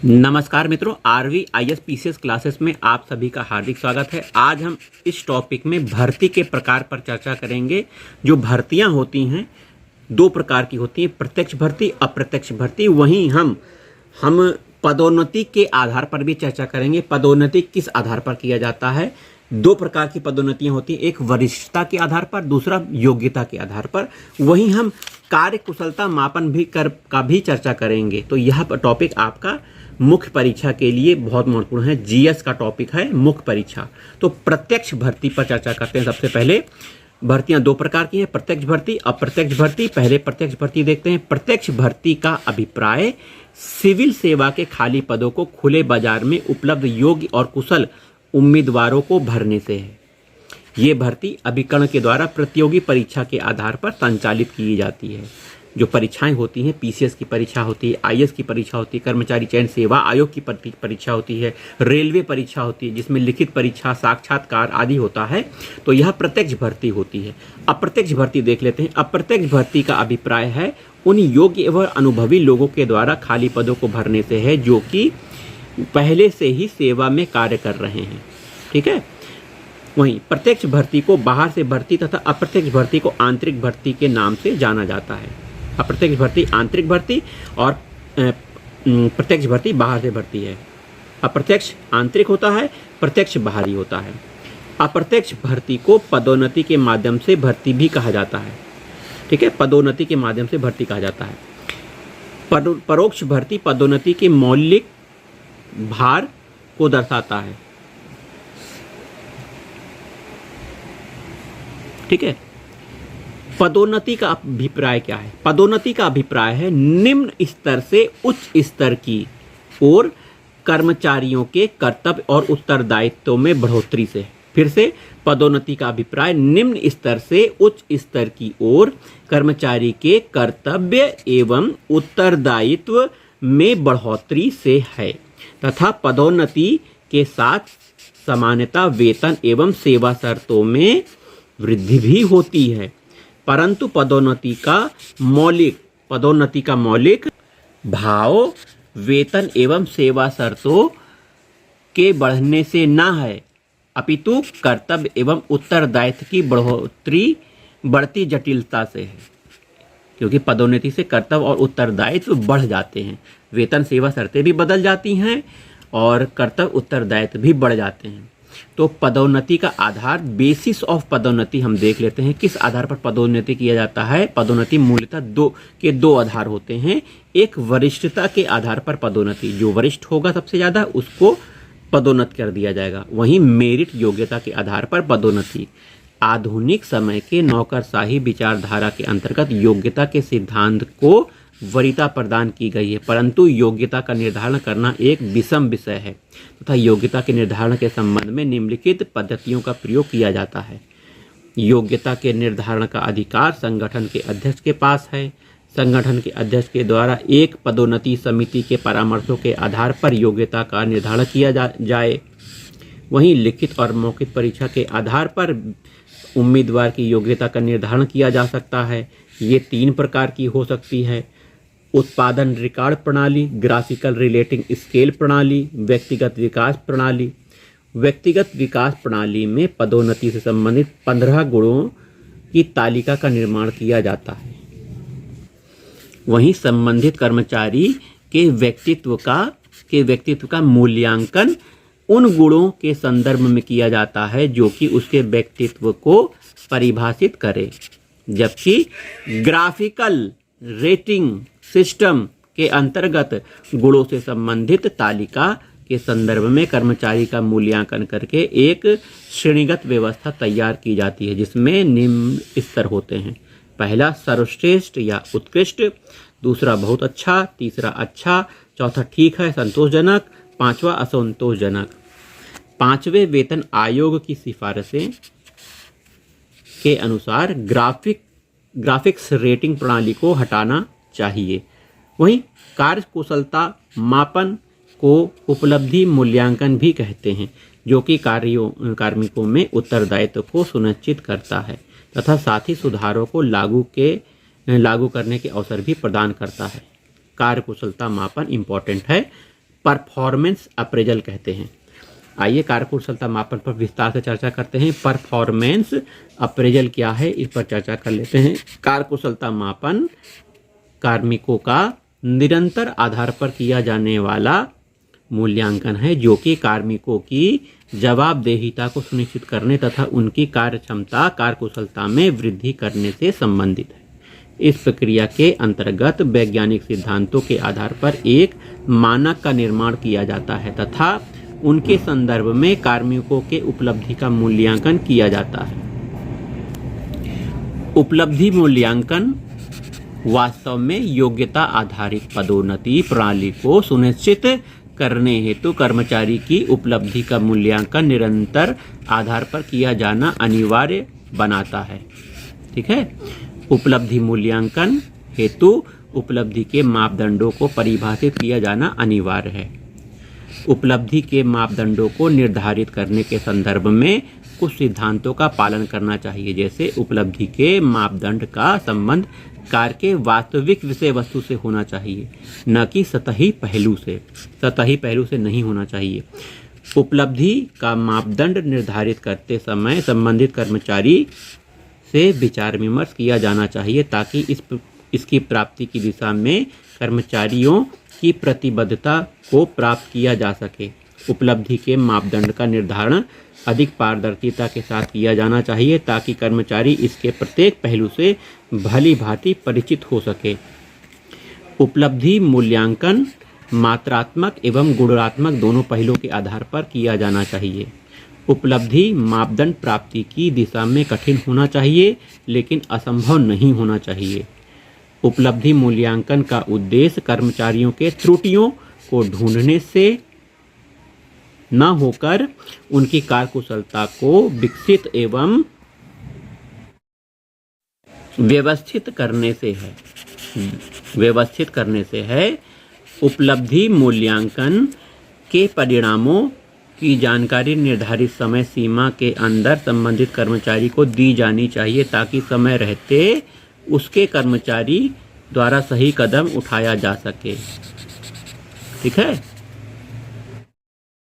नमस्कार मित्रों, RV IAS PCS classes में आप सभी का हार्दिक स्वागत है। आज हम इस टॉपिक में भर्ती के प्रकार पर चर्चा करेंगे। जो भर्तियां होती हैं दो प्रकार की होती हैं, प्रत्यक्ष भर्ती, अप्रत्यक्ष भर्ती। वहीं हम पदोन्नति के आधार पर भी चर्चा करेंगे। पदोन्नति किस आधार पर किया जाता है? दो प्रकार की पदोन्नतियां होती हैं, एक वरिष्ठता के आधार पर, दूसरा योग्यता के आधार पर। वहीं हम कार्य कुशलता मापन का भी चर्चा करेंगे। तो यह टॉपिक आपका मुख्य परीक्षा के लिए बहुत महत्वपूर्ण है। जीएस का टॉपिक है मुख्य परीक्षा। तो प्रत्यक्ष भर्ती पर चर्चा करते हैं। सबसे पहले भर्तियां दो प्रकार की हैं, प्रत्यक्ष भर्ती, अप्रत्यक्ष भर्ती। पहले प्रत्यक्ष भर्ती देखते हैं। प्रत्यक्ष भर्ती का अभिप्राय सिविल सेवा के खाली पदों को खुले बाजार में उपलब्ध योग्य और कुशल उम्मीदवारों को भरने से है। ये भर्ती अभिकरण के द्वारा प्रतियोगी परीक्षा के आधार पर संचालित की जाती है। जो परीक्षाएं होती हैं, पीसीएस की परीक्षा होती है, आईएएस की परीक्षा होती है, कर्मचारी चयन सेवा आयोग की परीक्षा होती है, रेलवे परीक्षा होती है जिसमें लिखित परीक्षा, साक्षात्कार आदि होता है। तो यह प्रत्यक्ष भर्ती होती है। अप्रत्यक्ष भर्ती देख लेते हैं। अप्रत्यक्ष भर्ती का अभिप्राय है उन योग्य एवं अनुभवी लोगों के द्वारा खाली पदों को भरने से है जो कि पहले से ही सेवा में कार्य कर रहे हैं। ठीक है। वहीं प्रत्यक्ष भर्ती को बाहर से भर्ती तथा अप्रत्यक्ष भर्ती को आंतरिक भर्ती के नाम से जाना जाता है। अप्रत्यक्ष भर्ती आंतरिक भर्ती और प्रत्यक्ष भर्ती बाहर से भर्ती है। अप्रत्यक्ष आंतरिक होता है, प्रत्यक्ष बाहरी होता है। अप्रत्यक्ष भर्ती को पदोन्नति के माध्यम से भर्ती भी कहा जाता है। ठीक है, पदोन्नति के माध्यम से भर्ती कहा जाता है। परोक्ष भर्ती पदोन्नति के मौलिक भार को दर्शाता है। ठीक है। पदोन्नति का अभिप्राय क्या है? पदोन्नति का अभिप्राय है निम्न स्तर से उच्च स्तर की ओर कर्मचारियों के कर्तव्य और उत्तरदायित्व में बढ़ोतरी से। फिर से, पदोन्नति का अभिप्राय निम्न स्तर से उच्च स्तर की ओर कर्मचारी के कर्तव्य एवं उत्तरदायित्व में बढ़ोतरी से है तथा पदोन्नति के साथ सामान्यतः वेतन एवं सेवा शर्तों में वृद्धि भी होती है। परंतु पदोन्नति का मौलिक भाव वेतन एवं सेवा शर्तों के बढ़ने से न है, अपितु कर्तव्य एवं उत्तरदायित्व की बढ़ती जटिलता से है। क्योंकि पदोन्नति से कर्तव्य और उत्तरदायित्व बढ़ जाते हैं, वेतन सेवा शर्तें भी बदल जाती हैं और कर्तव्य उत्तरदायित्व भी बढ़ जाते हैं। तो पदोन्नति का आधार, बेसिस ऑफ पदोन्नति हम देख लेते हैं। किस आधार पर पदोन्नति किया जाता है? पदोन्नति मूलतः दो आधार होते हैं। एक वरिष्ठता के आधार पर पदोन्नति, जो वरिष्ठ होगा सबसे ज्यादा उसको पदोन्नत कर दिया जाएगा। वहीं मेरिट योग्यता के आधार पर पदोन्नति। आधुनिक समय के नौकरशाही विचारधारा के अंतर्गत योग्यता के सिद्धांत को वरीयता प्रदान की गई है, परंतु योग्यता का निर्धारण करना एक विषम विषय है तथा योग्यता के निर्धारण के संबंध में निम्नलिखित पद्धतियों का प्रयोग किया जाता है। योग्यता के निर्धारण का अधिकार संगठन के अध्यक्ष के पास है। संगठन के अध्यक्ष के द्वारा एक पदोन्नति समिति के परामर्शों के आधार पर योग्यता का निर्धारण किया जाए। वहीं लिखित और मौखिक परीक्षा के आधार पर उम्मीदवार की योग्यता का निर्धारण किया जा सकता है। ये तीन प्रकार की हो सकती है: उत्पादन रिकॉर्ड प्रणाली, ग्राफिकल रिलेटिंग स्केल प्रणाली, व्यक्तिगत विकास प्रणाली। व्यक्तिगत विकास प्रणाली में पदोन्नति से संबंधित 15 गुणों की तालिका का निर्माण किया जाता है। वहीं संबंधित कर्मचारी के व्यक्तित्व का मूल्यांकन उन गुणों के संदर्भ में किया जाता है जो कि उसके व्यक्तित्व को परिभाषित करे। जबकि ग्राफिकल रेटिंग सिस्टम के अंतर्गत गुणों से संबंधित तालिका के संदर्भ में कर्मचारी का मूल्यांकन करके एक श्रेणीगत व्यवस्था तैयार की जाती है जिसमें निम्न स्तर होते हैं: पहला सर्वश्रेष्ठ या उत्कृष्ट, दूसरा बहुत अच्छा, तीसरा अच्छा, चौथा ठीक है संतोषजनक, पांचवा असंतोषजनक। पांचवें वेतन आयोग की सिफारिशें के अनुसार ग्राफिक्स रेटिंग प्रणाली को हटाना चाहिए। वहीं कार्य कुशलता मापन को उपलब्धि मूल्यांकन भी कहते हैं, जो कि कार्मिकों में उत्तरदायित्व को सुनिश्चित करता है तथा साथ ही सुधारों को लागू करने के अवसर भी प्रदान करता है। कार्य कुशलता मापन इम्पोर्टेंट है। परफॉर्मेंस अप्रेजल कहते हैं। आइए कार्यकुशलता मापन पर विस्तार से चर्चा करते हैं। परफॉर्मेंस अप्रेजल क्या है, इस पर चर्चा कर लेते हैं। कार्यकुशलता मापन कार्मिकों का निरंतर आधार पर किया जाने वाला मूल्यांकन है, जो कि कार्मिकों की जवाबदेहिता को सुनिश्चित करने तथा उनकी कार्यक्षमता कार्यकुशलता में वृद्धि करने से संबंधित है। इस प्रक्रिया के अंतर्गत वैज्ञानिक सिद्धांतों के आधार पर एक मानक का निर्माण किया जाता है तथा उनके संदर्भ में कार्मिकों के उपलब्धि का मूल्यांकन किया जाता है। उपलब्धि मूल्यांकन वास्तव में योग्यता आधारित पदोन्नति प्रणाली को सुनिश्चित करने हेतु कर्मचारी की उपलब्धि का मूल्यांकन निरंतर आधार पर किया जाना अनिवार्य बनाता है। ठीक है, उपलब्धि मूल्यांकन हेतु उपलब्धि के मापदंडों को परिभाषित किया जाना अनिवार्य है। उपलब्धि के मापदंडों को निर्धारित करने के संदर्भ में कुछ सिद्धांतों का पालन करना चाहिए, जैसे उपलब्धि के मापदंड का संबंध कार्य के वास्तविक विषय वस्तु से होना चाहिए, न कि सतही पहलू से नहीं होना चाहिए। उपलब्धि का मापदंड निर्धारित करते समय संबंधित कर्मचारी से विचार विमर्श किया जाना चाहिए ताकि इसकी प्राप्ति की दिशा में कर्मचारियों की प्रतिबद्धता को प्राप्त किया जा सके। उपलब्धि के मापदंड का निर्धारण अधिक पारदर्शिता के साथ किया जाना चाहिए ताकि कर्मचारी इसके प्रत्येक पहलू से भली भांति परिचित हो सके। उपलब्धि मूल्यांकन मात्रात्मक एवं गुणात्मक दोनों पहलुओं के आधार पर किया जाना चाहिए। उपलब्धि मापदंड प्राप्ति की दिशा में कठिन होना चाहिए लेकिन असंभव नहीं होना चाहिए। उपलब्धि मूल्यांकन का उद्देश्य कर्मचारियों के त्रुटियों को ढूंढने से न होकर उनकी कार्यकुशलता को विकसित एवं व्यवस्थित करने से है। उपलब्धि मूल्यांकन के परिणामों की जानकारी निर्धारित समय सीमा के अंदर संबंधित कर्मचारी को दी जानी चाहिए ताकि समय रहते उसके कर्मचारी द्वारा सही कदम उठाया जा सके। ठीक है।